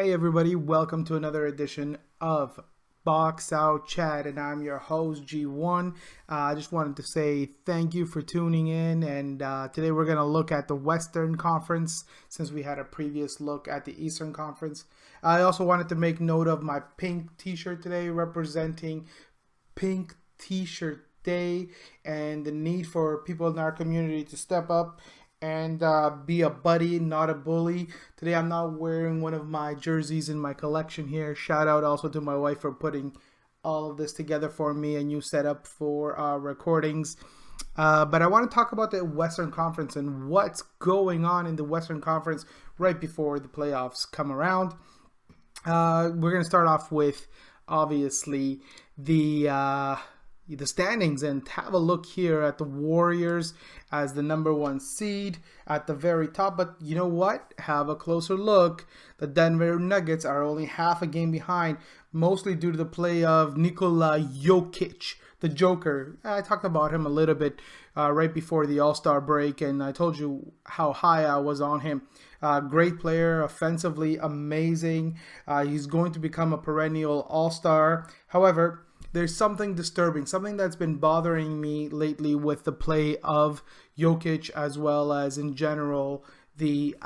Hey everybody, welcome to another edition of Box Out Chat, and I'm your host G1. I just wanted to say thank you for tuning in, and today we're going to look at the Western Conference since we had a previous look at the Eastern Conference. I also wanted to make note of my pink t-shirt today representing Pink T-Shirt Day and the need for people in our community to step up and be a buddy, not a bully. Today I'm not wearing one of my jerseys in my collection here. Shout out also to my wife for putting all of this together for me, a new setup for recordings. But I want to talk about the Western Conference and what's going on in the Western Conference right before the playoffs come around. We're going to start off with, obviously, the standings and have a look here at the Warriors as the number one seed at the very top. But you know what? Have a closer look. The Denver Nuggets are only half a game behind, mostly due to the play of Nikola Jokic, the Joker. I talked about him a little bit right before the All-Star break, and I told you how high I was on him. Great player, offensively amazing. He's going to become a perennial All-Star. However, there's something disturbing, something that's been bothering me lately with the play of Jokic as well as in general the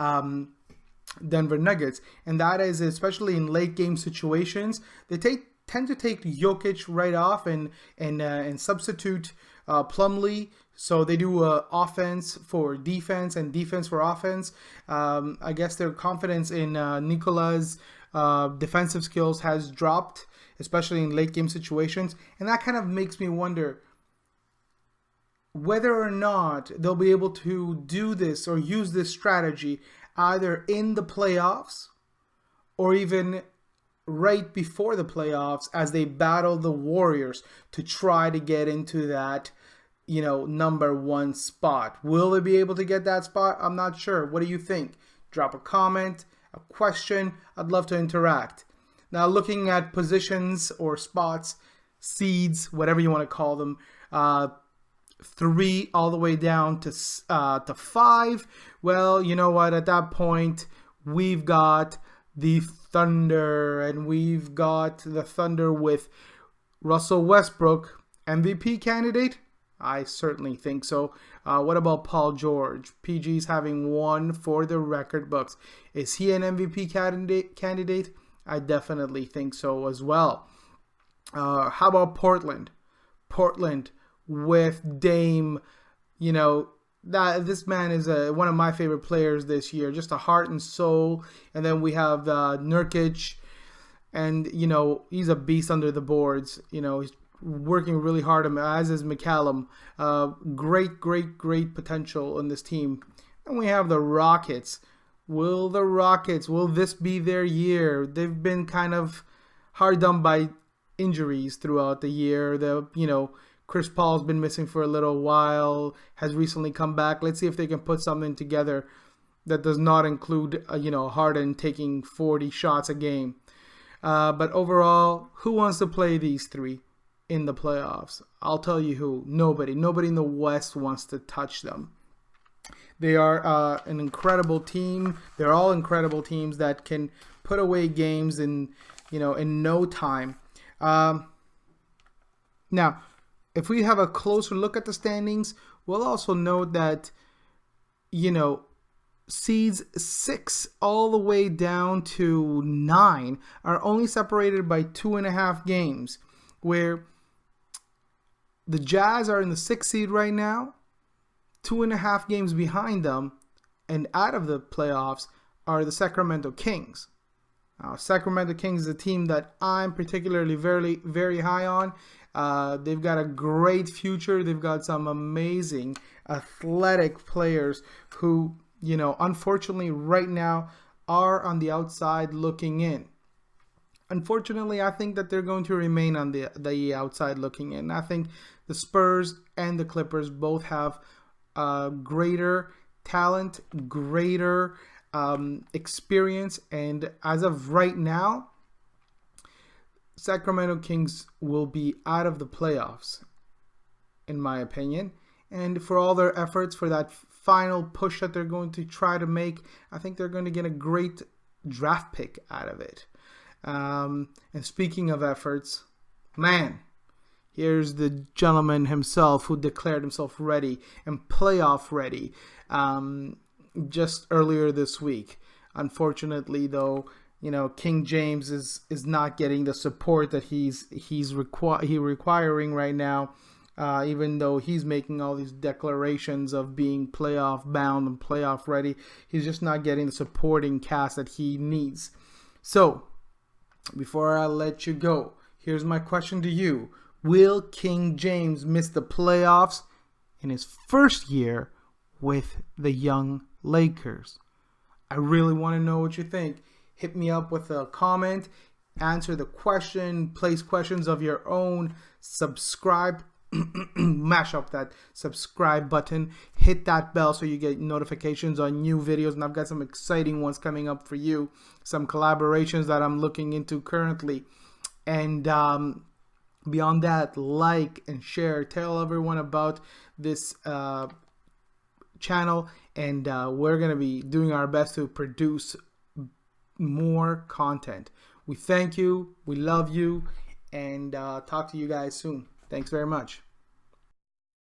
Denver Nuggets. And that is, especially in late game situations, they tend to take Jokic right off and substitute Plumlee. So they do offense for defense and defense for offense. I guess their confidence in Nikola's defensive skills has dropped, especially in late game situations. And that kind of makes me wonder whether or not they'll be able to do this or use this strategy either in the playoffs or even right before the playoffs as they battle the Warriors to try to get into that, number one spot. Will they be able to get that spot? I'm not sure. What do you think? Drop a comment, a question. I'd love to interact. Now, looking at positions or spots, seeds, whatever you want to call them, 3 all the way down to 5. Well, you know what? At that point, we've got the Thunder, and we've got the Thunder with Russell Westbrook, MVP candidate. I certainly think so. What about Paul George? PG's having one for the record books. Is he an MVP candidate? I definitely think so as well. How about Portland? Portland with Dame, this man is one of my favorite players this year. Just a heart and soul. And then we have Nurkic, and he's a beast under the boards. He's working really hard, as is McCallum. Great potential in this team. And we have the Rockets. Will this be their year? They've been kind of hard done by injuries throughout the year. Chris Paul's been missing for a little while, has recently come back. Let's see if they can put something together that does not include, Harden taking 40 shots a game. But overall, who wants to play these 3 in the playoffs? I'll tell you who. Nobody in the West wants to touch them. They are an incredible team. They're all incredible teams that can put away games in no time. Now, if we have a closer look at the standings, we'll also note that, seeds 6 all the way down to 9 are only separated by 2.5 games, where the Jazz are in the 6th seed right now. 2.5 games behind them and out of the playoffs are the Sacramento Kings. Sacramento Kings is a team that I'm particularly very, very high on. They've got a great future. They've got some amazing athletic players who, unfortunately right now are on the outside looking in. Unfortunately, I think that they're going to remain on the outside looking in. I think the Spurs and the Clippers both have greater talent, greater experience, and as of right now, Sacramento Kings will be out of the playoffs, in my opinion. And for all their efforts, for that final push that they're going to try to make, I think they're going to get a great draft pick out of it. And speaking of efforts, man, here's the gentleman himself who declared himself ready and playoff ready just earlier this week. Unfortunately, though, King James is not getting the support that he's requiring right now. Even though he's making all these declarations of being playoff bound and playoff ready, he's just not getting the supporting cast that he needs. So, before I let you go, here's my question to you. Will King James miss the playoffs in his first year with the young Lakers? I really want to know what you think. Hit me up with a comment, answer the question, place questions of your own, subscribe. Mash up that subscribe button, hit that bell so you get notifications on new videos, and I've got some exciting ones coming up for you, some collaborations that I'm looking into currently. And beyond that, like and share, tell everyone about this channel, and we're gonna be doing our best to produce more content. We thank you, we love you, and talk to you guys soon. Thanks very much.